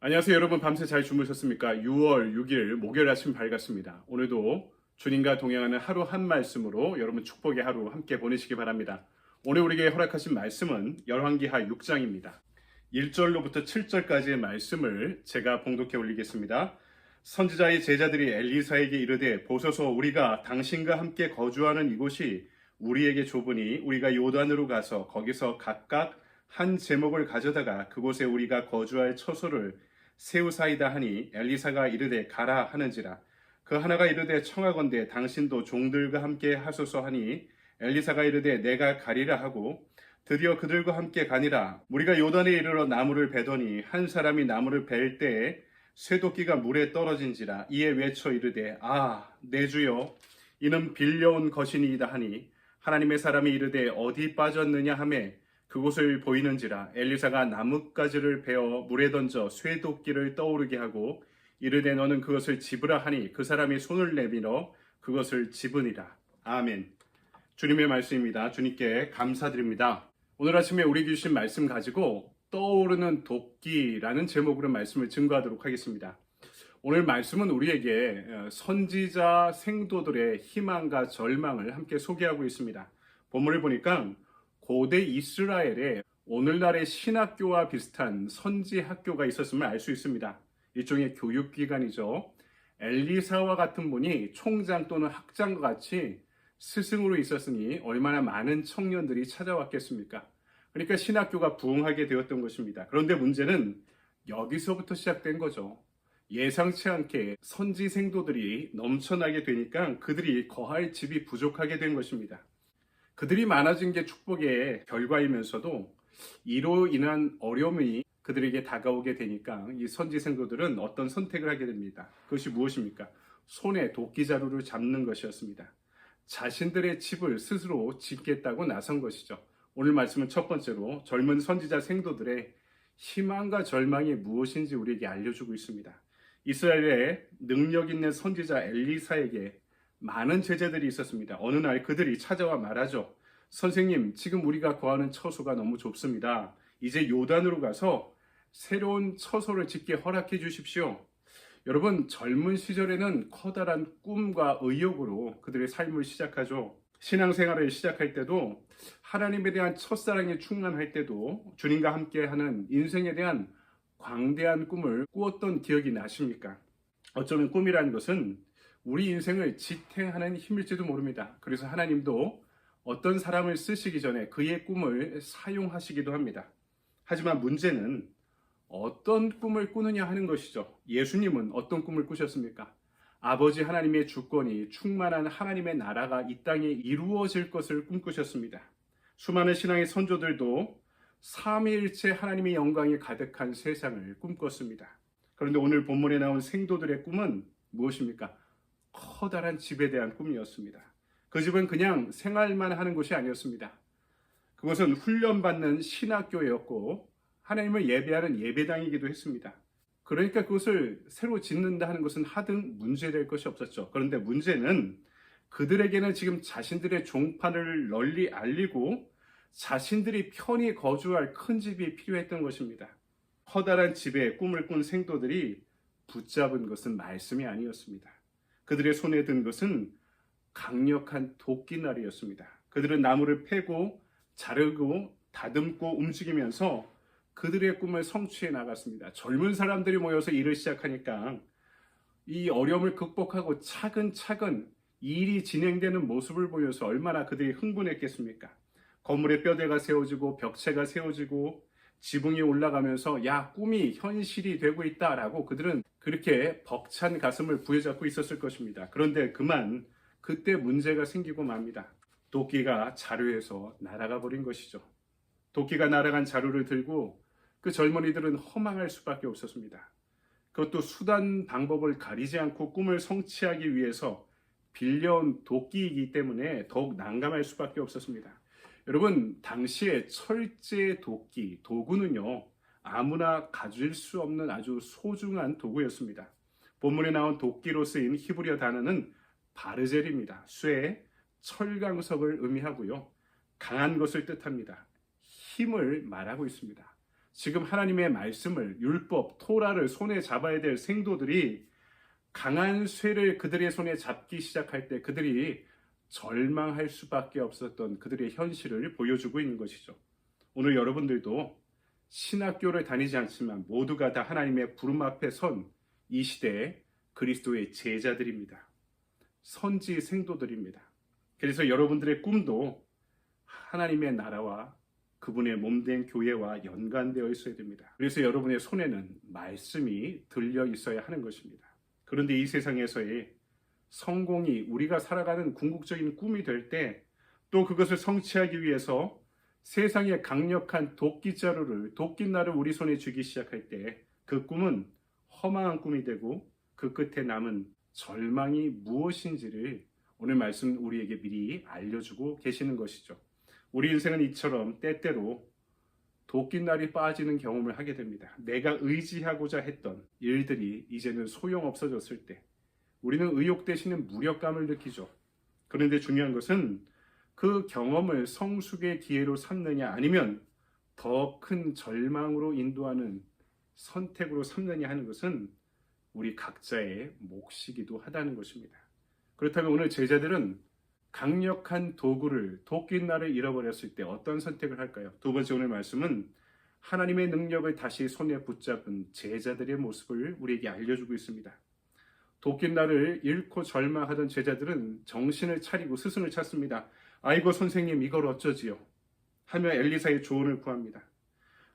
안녕하세요 여러분, 밤새 잘 주무셨습니까? 6월 6일 목요일 아침 밝았습니다. 오늘도 주님과 동행하는 하루 한 말씀으로 여러분 축복의 하루 함께 보내시기 바랍니다. 오늘 우리에게 허락하신 말씀은 열왕기하 6장입니다. 1절로부터 7절까지의 말씀을 제가 봉독해 올리겠습니다. 선지자의 제자들이 엘리사에게 이르되, 보소서, 우리가 당신과 함께 거주하는 이곳이 우리에게 좁으니 우리가 요단으로 가서 거기서 각각 한 제목을 가져다가 그곳에 우리가 거주할 처소를 세우사이다 하니, 엘리사가 이르되 가라 하는지라. 그 하나가 이르되 청하건대 당신도 종들과 함께 하소서 하니, 엘리사가 이르되 내가 가리라 하고 드디어 그들과 함께 가니라. 우리가 요단에 이르러 나무를 베더니 한 사람이 나무를 벨 때에 쇠도끼가 물에 떨어진지라. 이에 외쳐 이르되 내 주여, 이는 빌려온 것이니이다 하니, 하나님의 사람이 이르되 어디 빠졌느냐 하매 그곳을 보이는지라. 엘리사가 나뭇가지를 베어 물에 던져 쇠도끼를 떠오르게 하고 이르되 너는 그것을 집으라 하니, 그 사람이 손을 내밀어 그것을 집으니라. 아멘. 주님의 말씀입니다. 주님께 감사드립니다. 오늘 아침에 우리에게 주신 말씀 가지고 떠오르는 도끼라는 제목으로 말씀을 증거하도록 하겠습니다. 오늘 말씀은 우리에게 선지자 생도들의 희망과 절망을 함께 소개하고 있습니다. 본문을 보니까 고대 이스라엘에 오늘날의 신학교와 비슷한 선지 학교가 있었음을 알 수 있습니다. 일종의 교육기관이죠. 엘리사와 같은 분이 총장 또는 학장과 같이 스승으로 있었으니 얼마나 많은 청년들이 찾아왔겠습니까? 그러니까 신학교가 부흥하게 되었던 것입니다. 그런데 문제는 여기서부터 시작된 거죠. 예상치 않게 선지 생도들이 넘쳐나게 되니까 그들이 거할 집이 부족하게 된 것입니다. 그들이 많아진 게 축복의 결과이면서도 이로 인한 어려움이 그들에게 다가오게 되니까 이 선지 생도들은 어떤 선택을 하게 됩니다. 그것이 무엇입니까? 손에 도끼자루를 잡는 것이었습니다. 자신들의 집을 스스로 짓겠다고 나선 것이죠. 오늘 말씀은 첫 번째로 젊은 선지자 생도들의 희망과 절망이 무엇인지 우리에게 알려주고 있습니다. 이스라엘의 능력 있는 선지자 엘리사에게 많은 제자들이 있었습니다. 어느 날 그들이 찾아와 말하죠. 선생님, 지금 우리가 거하는 처소가 너무 좁습니다. 이제 요단으로 가서 새로운 처소를 짓게 허락해 주십시오. 여러분, 젊은 시절에는 커다란 꿈과 의욕으로 그들의 삶을 시작하죠. 신앙생활을 시작할 때도, 하나님에 대한 첫사랑에 충만할 때도, 주님과 함께하는 인생에 대한 광대한 꿈을 꾸었던 기억이 나십니까? 어쩌면 꿈이라는 것은 우리 인생을 지탱하는 힘일지도 모릅니다. 그래서 하나님도 어떤 사람을 쓰시기 전에 그의 꿈을 사용하시기도 합니다. 하지만 문제는 어떤 꿈을 꾸느냐 하는 것이죠. 예수님은 어떤 꿈을 꾸셨습니까? 아버지 하나님의 주권이 충만한 하나님의 나라가 이 땅에 이루어질 것을 꿈꾸셨습니다. 수많은 신앙의 선조들도 삼위일체 하나님의 영광이 가득한 세상을 꿈꿨습니다. 그런데 오늘 본문에 나온 생도들의 꿈은 무엇입니까? 커다란 집에 대한 꿈이었습니다. 그 집은 그냥 생활만 하는 곳이 아니었습니다. 그것은 훈련받는 신학교였고 하나님을 예배하는 예배당이기도 했습니다. 그러니까 그것을 새로 짓는다 하는 것은 하등 문제될 것이 없었죠. 그런데 문제는 그들에게는 지금 자신들의 종판을 널리 알리고 자신들이 편히 거주할 큰 집이 필요했던 것입니다. 커다란 집에 꿈을 꾼 생도들이 붙잡은 것은 말씀이 아니었습니다. 그들의 손에 든 것은 강력한 도끼날이었습니다. 그들은 나무를 패고 자르고 다듬고 움직이면서 그들의 꿈을 성취해 나갔습니다. 젊은 사람들이 모여서 일을 시작하니까 이 어려움을 극복하고 차근차근 일이 진행되는 모습을 보여서 얼마나 그들이 흥분했겠습니까? 건물의 뼈대가 세워지고 벽체가 세워지고 지붕이 올라가면서 꿈이 현실이 되고 있다라고 그들은 그렇게 벅찬 가슴을 부여잡고 있었을 것입니다. 그런데 그때 문제가 생기고 맙니다. 도끼가 자루에서 날아가 버린 것이죠. 도끼가 날아간 자루를 들고 그 젊은이들은 허망할 수밖에 없었습니다. 그것도 수단 방법을 가리지 않고 꿈을 성취하기 위해서 빌려온 도끼이기 때문에 더욱 난감할 수밖에 없었습니다. 여러분, 당시에 철제 도끼, 도구는요, 아무나 가질 수 없는 아주 소중한 도구였습니다. 본문에 나온 도끼로 쓰인 히브리어 단어는 바르젤입니다. 쇠, 철강석을 의미하고요. 강한 것을 뜻합니다. 힘을 말하고 있습니다. 지금 하나님의 말씀을, 율법, 토라를 손에 잡아야 될 생도들이 강한 쇠를 그들의 손에 잡기 시작할 때 그들이 절망할 수밖에 없었던 그들의 현실을 보여주고 있는 것이죠. 오늘 여러분들도 신학교를 다니지 않지만 모두가 다 하나님의 부름 앞에 선 이 시대의 그리스도의 제자들입니다. 선지 생도들입니다. 그래서 여러분들의 꿈도 하나님의 나라와 그분의 몸된 교회와 연관되어 있어야 됩니다. 그래서 여러분의 손에는 말씀이 들려 있어야 하는 것입니다. 그런데 이 세상에서의 성공이 우리가 살아가는 궁극적인 꿈이 될 때 또 그것을 성취하기 위해서 세상의 강력한 도끼자루를, 도끼날을 우리 손에 쥐기 시작할 때 그 꿈은 허망한 꿈이 되고 그 끝에 남은 절망이 무엇인지를 오늘 말씀 우리에게 미리 알려주고 계시는 것이죠. 우리 인생은 이처럼 때때로 도끼날이 빠지는 경험을 하게 됩니다. 내가 의지하고자 했던 일들이 이제는 소용없어졌을 때 우리는 의욕 대신에 무력감을 느끼죠. 그런데 중요한 것은 그 경험을 성숙의 기회로 삼느냐 아니면 더 큰 절망으로 인도하는 선택으로 삼느냐 하는 것은 우리 각자의 몫이기도 하다는 것입니다. 그렇다면 오늘 제자들은 강력한 도구를, 도끼날을 잃어버렸을 때 어떤 선택을 할까요? 두 번째 오늘 말씀은 하나님의 능력을 다시 손에 붙잡은 제자들의 모습을 우리에게 알려주고 있습니다. 도끼날을 잃고 절망하던 제자들은 정신을 차리고 스승을 찾습니다. 아이고 선생님 이걸 어쩌지요? 하며 엘리사의 조언을 구합니다.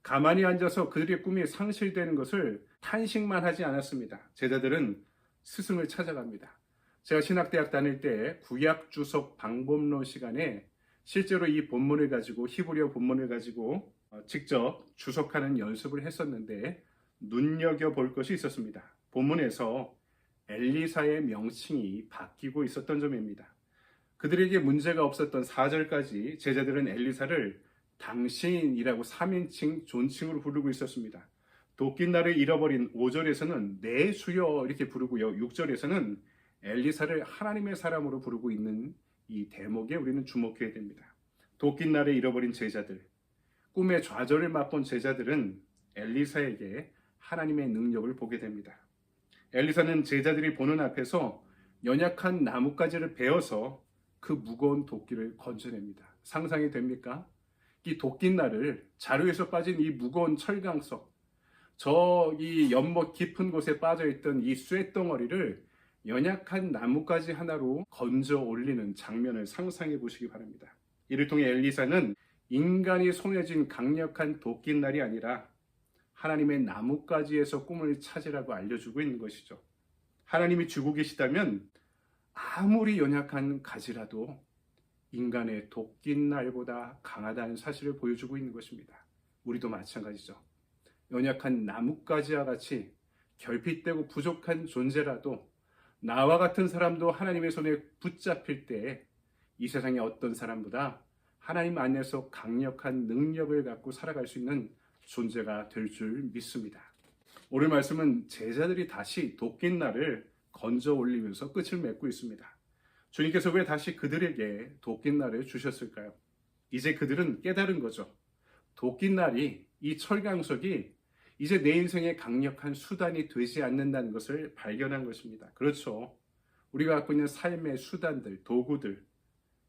가만히 앉아서 그들의 꿈이 상실되는 것을 탄식만 하지 않았습니다. 제자들은 스승을 찾아갑니다. 제가 신학대학 다닐 때 구약 주석 방법론 시간에 실제로 이 본문을 가지고 히브리어 본문을 가지고 직접 주석하는 연습을 했었는데 눈여겨볼 것이 있었습니다. 본문에서 엘리사의 명칭이 바뀌고 있었던 점입니다. 그들에게 문제가 없었던 4절까지 제자들은 엘리사를 당신이라고 3인칭 존칭으로 부르고 있었습니다. 도끼날을 잃어버린 5절에서는 내 주여 이렇게 부르고요. 6절에서는 엘리사를 하나님의 사람으로 부르고 있는 이 대목에 우리는 주목해야 됩니다. 도끼날을 잃어버린 제자들, 꿈의 좌절을 맛본 제자들은 엘리사에게 하나님의 능력을 보게 됩니다. 엘리사는 제자들이 보는 앞에서 연약한 나뭇가지를 베어서 그 무거운 도끼를 건져냅니다. 상상이 됩니까? 이 도끼날을 자루에서 빠진 이 무거운 철강석, 이 연못 깊은 곳에 빠져있던 이 쇠덩어리를 연약한 나뭇가지 하나로 건져 올리는 장면을 상상해 보시기 바랍니다. 이를 통해 엘리사는 인간이 손에 쥔 강력한 도끼날이 아니라 하나님의 나뭇가지에서 꿈을 찾으라고 알려주고 있는 것이죠. 하나님이 주고 계시다면 아무리 연약한 가지라도 인간의 도끼날보다 강하다는 사실을 보여주고 있는 것입니다. 우리도 마찬가지죠. 연약한 나뭇가지와 같이 결핍되고 부족한 존재라도 나와 같은 사람도 하나님의 손에 붙잡힐 때 이 세상의 어떤 사람보다 하나님 안에서 강력한 능력을 갖고 살아갈 수 있는 존재가 될 줄 믿습니다. 오늘 말씀은 제자들이 다시 도끼날을 건져 올리면서 끝을 맺고 있습니다. 주님께서 왜 다시 그들에게 도끼날을 주셨을까요? 이제 그들은 깨달은 거죠. 도끼날이, 이 철강석이 이제 내 인생의 강력한 수단이 되지 않는다는 것을 발견한 것입니다. 그렇죠. 우리가 갖고 있는 삶의 수단들, 도구들,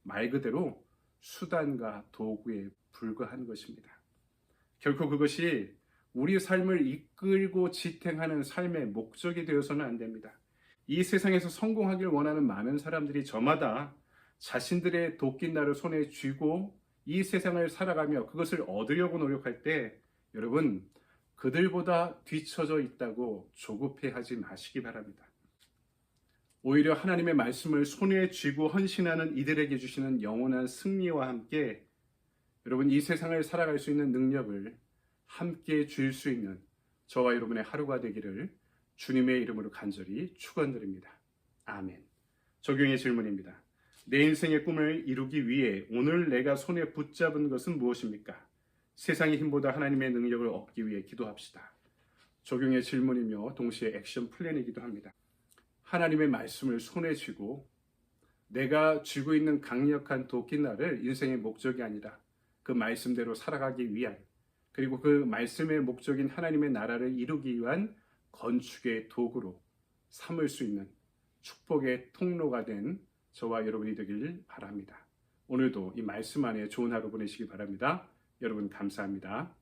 말 그대로 수단과 도구에 불과한 것입니다. 결코 그것이 우리 삶을 이끌고 지탱하는 삶의 목적이 되어서는 안 됩니다. 이 세상에서 성공하길 원하는 많은 사람들이 저마다 자신들의 도끼날을 손에 쥐고 이 세상을 살아가며 그것을 얻으려고 노력할 때 여러분 그들보다 뒤처져 있다고 조급해하지 마시기 바랍니다. 오히려 하나님의 말씀을 손에 쥐고 헌신하는 이들에게 주시는 영원한 승리와 함께 여러분 이 세상을 살아갈 수 있는 능력을 함께 줄 수 있는 저와 여러분의 하루가 되기를 주님의 이름으로 간절히 축원드립니다. 아멘. 적용의 질문입니다. 내 인생의 꿈을 이루기 위해 오늘 내가 손에 붙잡은 것은 무엇입니까? 세상의 힘보다 하나님의 능력을 얻기 위해 기도합시다. 적용의 질문이며 동시에 액션 플랜이기도 합니다. 하나님의 말씀을 손에 쥐고 내가 쥐고 있는 강력한 도끼날을 인생의 목적이 아니라 그 말씀대로 살아가기 위한 그리고 그 말씀의 목적인 하나님의 나라를 이루기 위한 건축의 도구로 삼을 수 있는 축복의 통로가 된 저와 여러분이 되길 바랍니다. 오늘도 이 말씀 안에 좋은 하루 보내시기 바랍니다. 여러분 감사합니다.